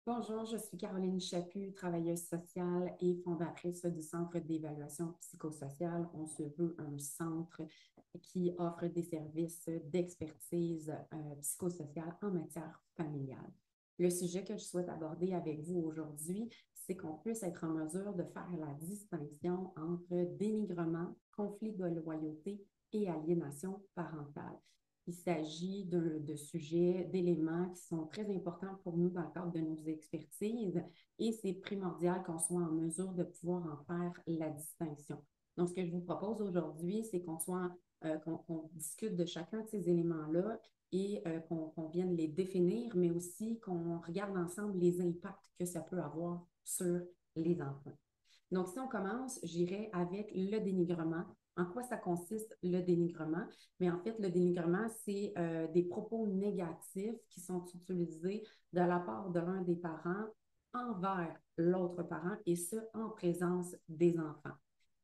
Bonjour, je suis Caroline Chaput, travailleuse sociale et fondatrice du Centre d'évaluation psychosociale. On se veut un centre qui offre des services d'expertise psychosociale en matière familiale. Le sujet que je souhaite aborder avec vous aujourd'hui, c'est qu'on puisse être en mesure de faire la distinction entre dénigrement, conflit de loyauté et aliénation parentale. Il s'agit de sujets, d'éléments qui sont très importants pour nous dans le cadre de nos expertises et c'est primordial qu'on soit en mesure de pouvoir en faire la distinction. Donc, ce que je vous propose aujourd'hui, c'est qu'on discute de chacun de ces éléments-là et qu'on vienne les définir, mais aussi qu'on regarde ensemble les impacts que ça peut avoir sur les enfants. Donc, si on commence, j'irai avec le dénigrement. En quoi ça consiste le dénigrement? Mais en fait, le dénigrement, c'est des propos négatifs qui sont utilisés de la part de l'un des parents envers l'autre parent et ce, en présence des enfants.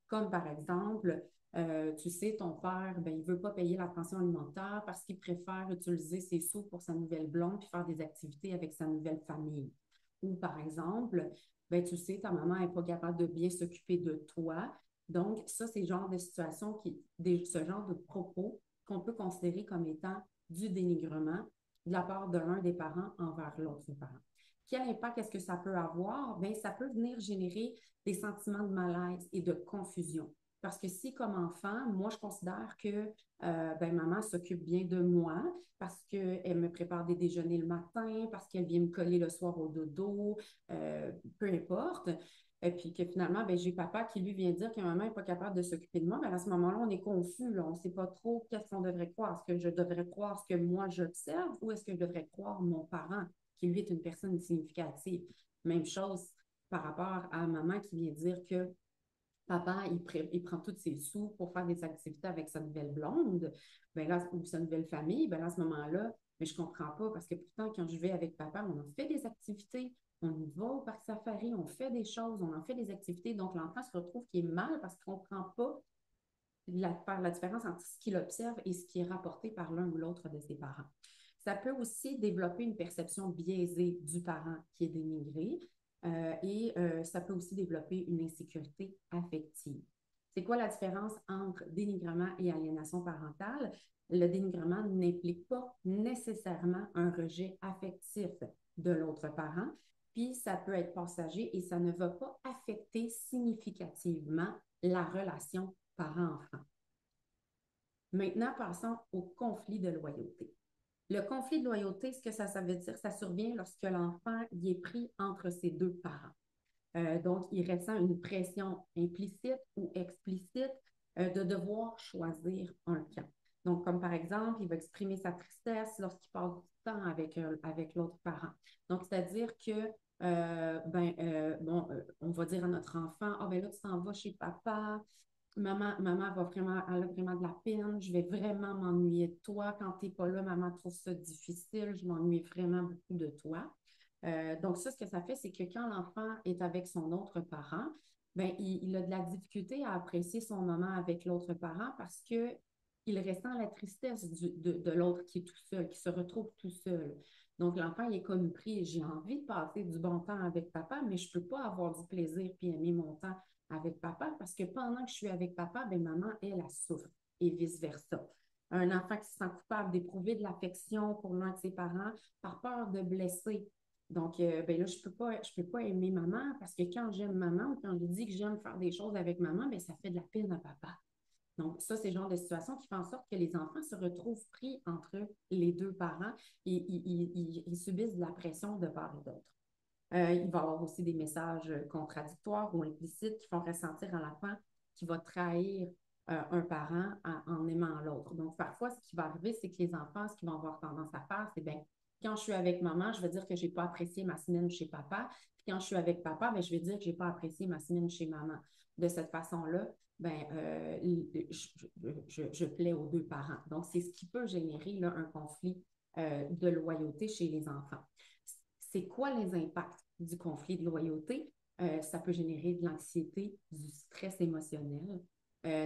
Comme par exemple, tu sais, ton père, ben, il ne veut pas payer la pension alimentaire parce qu'il préfère utiliser ses sous pour sa nouvelle blonde puis faire des activités avec sa nouvelle famille. Ou par exemple, ben, tu sais, ta maman n'est pas capable de bien s'occuper de toi. Donc, ça, c'est le genre de situation ce genre de propos qu'on peut considérer comme étant du dénigrement de la part de l'un des parents envers l'autre parent. Quel impact est-ce que ça peut avoir? Bien, ça peut venir générer des sentiments de malaise et de confusion. Parce que si, comme enfant, moi, je considère que ben, maman s'occupe bien de moi parce qu'elle me prépare des déjeuners le matin, parce qu'elle vient me coller le soir au dodo, peu importe. Et puis que finalement, ben, j'ai papa qui lui vient dire que maman n'est pas capable de s'occuper de moi. Ben, à ce moment-là, on est confus. Là. On ne sait pas trop qu'est-ce qu'on devrait croire. Est-ce que je devrais croire ce que moi j'observe ou est-ce que je devrais croire mon parent qui, lui, est une personne significative? Même chose par rapport à maman qui vient dire que papa, il prend tous ses sous pour faire des activités avec sa nouvelle blonde, ben là, ou sa nouvelle famille, ben là, à ce moment-là, mais je ne comprends pas parce que pourtant, quand je vais avec papa, on en fait des activités, on y va au parc safari, on fait des choses, on en fait des activités. Donc, l'enfant se retrouve qui est mal parce qu'il ne comprend pas faire la différence entre ce qu'il observe et ce qui est rapporté par l'un ou l'autre de ses parents. Ça peut aussi développer une perception biaisée du parent qui est dénigré et ça peut aussi développer une insécurité affective. C'est quoi la différence entre dénigrement et aliénation parentale? Le dénigrement n'implique pas nécessairement un rejet affectif de l'autre parent, puis ça peut être passager et ça ne va pas affecter significativement la relation parent-enfant. Maintenant, passons au conflit de loyauté. Le conflit de loyauté, ce que ça veut dire, ça survient lorsque l'enfant y est pris entre ses deux parents. Donc, il ressent une pression implicite ou explicite de devoir choisir un camp. Donc, comme par exemple, il va exprimer sa tristesse lorsqu'il passe du temps avec l'autre parent. Donc, c'est-à-dire que, on va dire à notre enfant, ah, ben là, tu t'en vas chez papa, maman elle a vraiment de la peine, je vais vraiment m'ennuyer de toi. Quand tu n'es pas là, maman trouve ça difficile, je m'ennuie vraiment beaucoup de toi. Donc, ça, ce que ça fait, c'est que quand l'enfant est avec son autre parent, ben, il a de la difficulté à apprécier son moment avec l'autre parent parce qu'il ressent la tristesse de l'autre qui est tout seul, qui se retrouve tout seul. Donc, l'enfant, il est comme pris, j'ai envie de passer du bon temps avec papa, mais je ne peux pas avoir du plaisir puis aimer mon temps avec papa parce que pendant que je suis avec papa, ben, maman, elle souffre et vice-versa. Un enfant qui se sent coupable d'éprouver de l'affection pour l'un de ses parents par peur de blesser. Donc, ben là, je peux pas aimer maman parce que quand j'aime maman ou quand je dis que j'aime faire des choses avec maman, ben ça fait de la peine à papa. Donc, ça, c'est le genre de situation qui fait en sorte que les enfants se retrouvent pris entre les deux parents et ils subissent de la pression de part et d'autre. Il va y avoir aussi des messages contradictoires ou implicites qui font ressentir à l'enfant qu'il va trahir un parent en aimant l'autre. Donc, parfois, ce qui va arriver, c'est que les enfants, ce qu'ils vont avoir tendance à faire, c'est bien, quand je suis avec maman, je vais dire que je n'ai pas apprécié ma semaine chez papa. Puis quand je suis avec papa, bien, je vais dire que je n'ai pas apprécié ma semaine chez maman. De cette façon-là, ben, je plais aux deux parents. Donc, c'est ce qui peut générer là, un conflit de loyauté chez les enfants. C'est quoi les impacts du conflit de loyauté? Ça peut générer de l'anxiété, du stress émotionnel.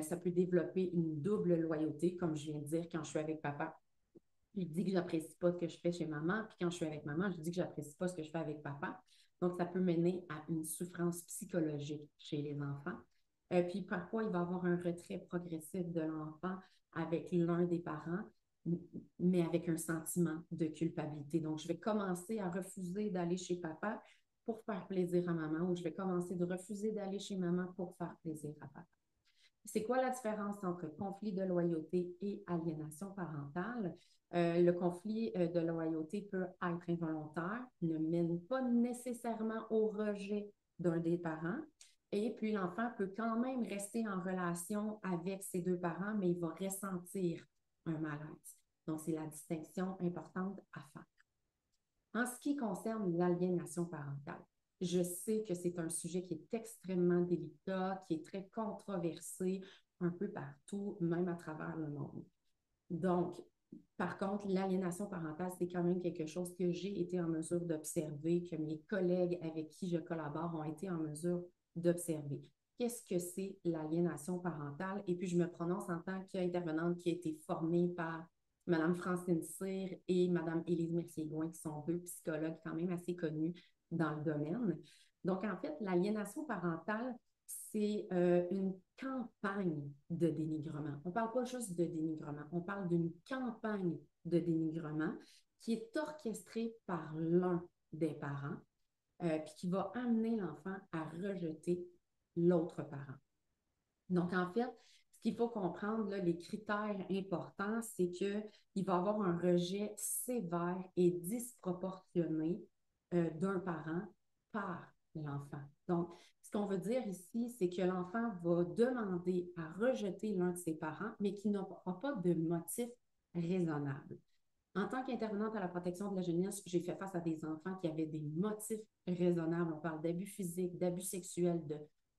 Ça peut développer une double loyauté, comme je viens de dire, quand je suis avec papa, Je dis que j'apprécie pas ce que je fais chez maman, puis quand je suis avec maman, je dis que j'apprécie pas ce que je fais avec papa. Donc, ça peut mener à une souffrance psychologique chez les enfants. Puis parfois, il va y avoir un retrait progressif de l'enfant avec l'un des parents, mais avec un sentiment de culpabilité. Donc, je vais commencer à refuser d'aller chez papa pour faire plaisir à maman, ou je vais commencer de refuser d'aller chez maman pour faire plaisir à papa. C'est quoi la différence entre conflit de loyauté et aliénation parentale? Le conflit de loyauté peut être involontaire, ne mène pas nécessairement au rejet d'un des parents. Et puis, l'enfant peut quand même rester en relation avec ses deux parents, mais il va ressentir un malaise. Donc, c'est la distinction importante à faire. En ce qui concerne l'aliénation parentale, je sais que c'est un sujet qui est extrêmement délicat, qui est très controversé un peu partout, même à travers le monde. Donc, par contre, l'aliénation parentale, c'est quand même quelque chose que j'ai été en mesure d'observer, que mes collègues avec qui je collabore ont été en mesure d'observer. Qu'est-ce que c'est l'aliénation parentale? Et puis, je me prononce en tant qu'intervenante qui a été formée par Mme Francine Cyr et Mme Élise Mercier-Gouin, qui sont deux psychologues quand même assez connus dans le domaine. Donc, en fait, l'aliénation parentale, c'est une campagne de dénigrement. On ne parle pas juste de dénigrement, on parle d'une campagne de dénigrement qui est orchestrée par l'un des parents, puis qui va amener l'enfant à rejeter l'autre parent. Donc, en fait, ce qu'il faut comprendre, là, les critères importants, c'est qu'il va y avoir un rejet sévère et disproportionné d'un parent par l'enfant. Donc, ce qu'on veut dire ici, c'est que l'enfant va demander à rejeter l'un de ses parents, mais qui n'aura pas de motif raisonnable. En tant qu'intervenante à la protection de la jeunesse, j'ai fait face à des enfants qui avaient des motifs raisonnables. On parle d'abus physiques, d'abus sexuels,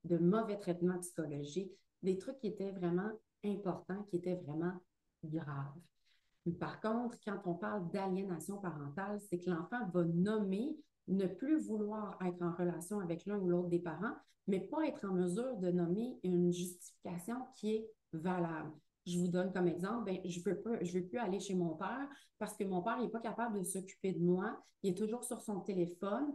de mauvais traitements psychologiques, des trucs qui étaient vraiment importants, qui étaient vraiment graves. Par contre, quand on parle d'aliénation parentale, c'est que l'enfant va nommer ne plus vouloir être en relation avec l'un ou l'autre des parents, mais pas être en mesure de nommer une justification qui est valable. Je vous donne comme exemple, ben, je veux plus aller chez mon père parce que mon père n'est pas capable de s'occuper de moi. Il est toujours sur son téléphone,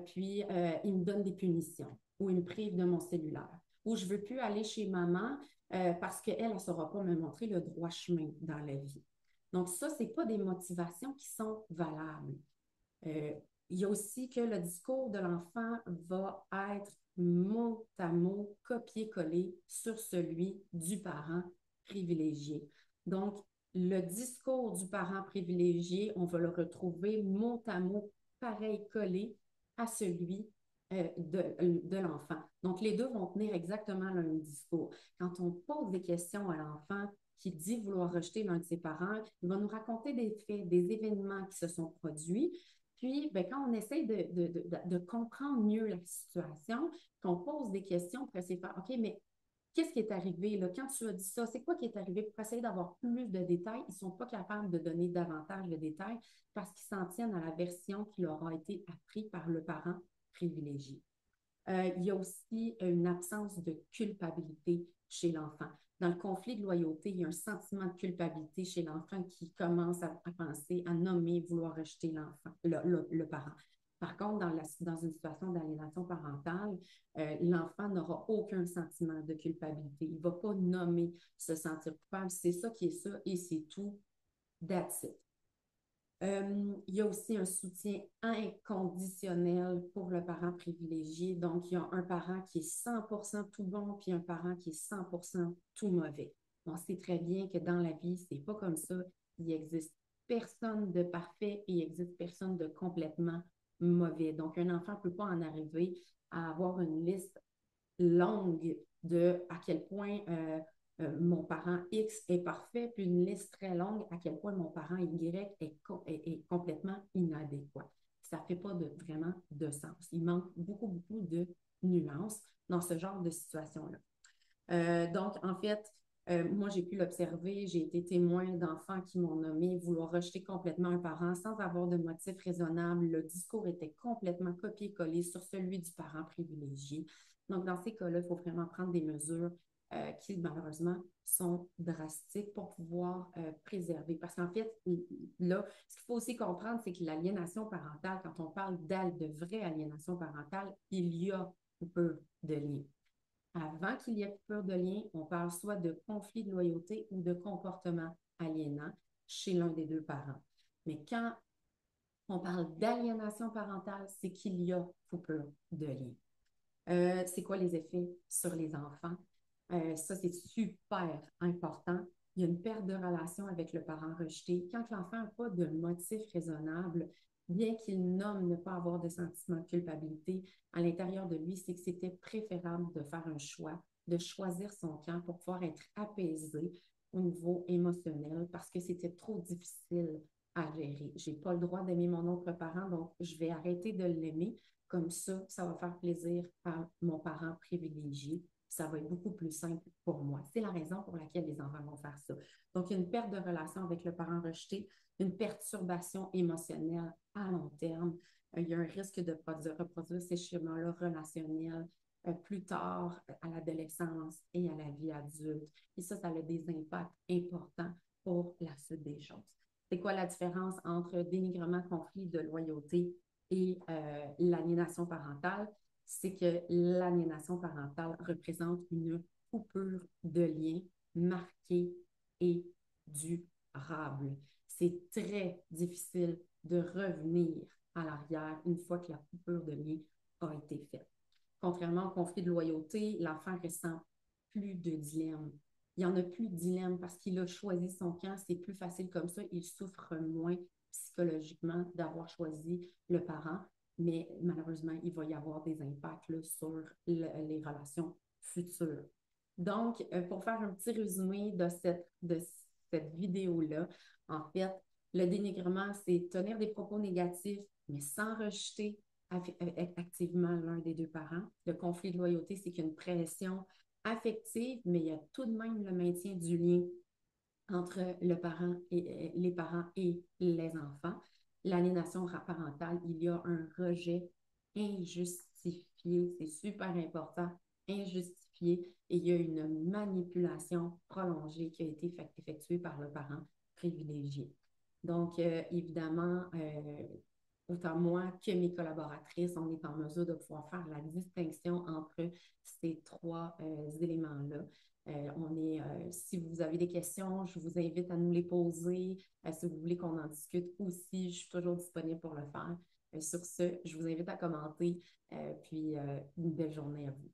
puis il me donne des punitions ou il me prive de mon cellulaire. Ou je ne veux plus aller chez maman parce qu'elle ne saura pas me montrer le droit chemin dans la vie. Donc, ça, ce n'est pas des motivations qui sont valables. Il y a aussi que le discours de l'enfant va être mot à mot copié-collé sur celui du parent privilégié. Donc, le discours du parent privilégié, on va le retrouver mot à mot pareil collé à celui de l'enfant. Donc, les deux vont tenir exactement le même discours. Quand on pose des questions à l'enfant qui dit vouloir rejeter l'un de ses parents, il va nous raconter des faits, des événements qui se sont produits. Puis, ben, quand on essaie de comprendre mieux la situation, qu'on pose des pour essayer de faire, OK, mais qu'est-ce qui est arrivé là? Quand tu as dit ça, c'est quoi qui est arrivé? Pour essayer d'avoir plus de détails, ils ne sont pas capables de donner davantage de détails parce qu'ils s'en tiennent à la version qui leur a été apprise par le parent privilégié. Il y a aussi une absence de culpabilité chez l'enfant. Dans le conflit de loyauté, il y a un sentiment de culpabilité chez l'enfant qui commence à penser, à nommer, vouloir rejeter l'enfant, le parent. Par contre, dans une situation d'aliénation parentale, l'enfant n'aura aucun sentiment de culpabilité. Il ne va pas nommer se sentir coupable. C'est ça qui est ça et c'est tout. That's it. Il y a aussi un soutien inconditionnel pour le parent privilégié. Donc, il y a un parent qui est 100% tout bon, puis un parent qui est 100% tout mauvais. On sait très bien que dans la vie, c'est pas comme ça. Il existe personne de parfait et il existe personne de complètement mauvais. Donc, un enfant ne peut pas en arriver à avoir une liste longue de à quel point mon parent X est parfait, puis une liste très longue à quel point mon parent Y est complètement inadéquat. Ça ne fait pas vraiment de sens. Il manque beaucoup de nuances dans ce genre de situation-là. Donc, en fait, moi, j'ai pu l'observer, j'ai été témoin d'enfants qui m'ont nommé vouloir rejeter complètement un parent sans avoir de motif raisonnable. Le discours était complètement copié-collé sur celui du parent privilégié. Donc, dans ces cas-là, il faut vraiment prendre des mesures qui malheureusement sont drastiques pour pouvoir préserver. Parce qu'en fait, là, ce qu'il faut aussi comprendre, c'est que l'aliénation parentale, quand on parle de vraie aliénation parentale, il y a peu de liens. Avant qu'il y ait coupure de lien, on parle soit de conflit de loyauté ou de comportement aliénant chez l'un des deux parents. Mais quand on parle d'aliénation parentale, c'est qu'il y a coupure de lien. C'est quoi les effets sur les enfants? Ça, c'est super important. Il y a une perte de relation avec le parent rejeté. Quand l'enfant n'a pas de motif raisonnable, bien qu'il nomme ne pas avoir de sentiment de culpabilité, à l'intérieur de lui, c'est que c'était préférable de faire un choix, de choisir son camp pour pouvoir être apaisé au niveau émotionnel parce que c'était trop difficile à gérer. Je n'ai pas le droit d'aimer mon autre parent, donc je vais arrêter de l'aimer. Comme ça va faire plaisir à mon parent privilégié. Ça va être beaucoup plus simple pour moi. C'est la raison pour laquelle les enfants vont faire ça. Donc, il y a une perte de relation avec le parent rejeté, une perturbation émotionnelle à long terme. Il y a un risque de reproduire ces schémas-là relationnels plus tard à l'adolescence et à la vie adulte. Et ça a des impacts importants pour la suite des choses. C'est quoi la différence entre dénigrement, conflit de loyauté et l'aliénation parentale? C'est que l'aliénation parentale représente une coupure de lien marquée et durable. C'est très difficile de revenir à l'arrière une fois que la coupure de lien a été faite. Contrairement au conflit de loyauté, l'enfant ressent plus de dilemme. Il n'y en a plus de dilemme parce qu'il a choisi son camp. C'est plus facile comme ça. Il souffre moins psychologiquement d'avoir choisi le parent, mais malheureusement, il va y avoir des impacts là, sur les relations futures. Donc, pour faire un petit résumé de cette vidéo-là, en fait, le dénigrement, c'est tenir des propos négatifs, mais sans rejeter activement l'un des deux parents. Le conflit de loyauté, c'est qu'il y a une pression affective, mais il y a tout de même le maintien du lien entre les parents et les enfants. L'aliénation parentale, il y a un rejet injustifié, c'est super important, injustifié, et il y a une manipulation prolongée qui a été effectuée par le parent privilégié. Donc, évidemment, autant moi que mes collaboratrices, on est en mesure de pouvoir faire la distinction entre ces trois éléments-là. Si vous avez des questions, je vous invite à nous les poser. Si vous voulez qu'on en discute aussi, je suis toujours disponible pour le faire. Sur ce, je vous invite à commenter. Puis, une belle journée à vous.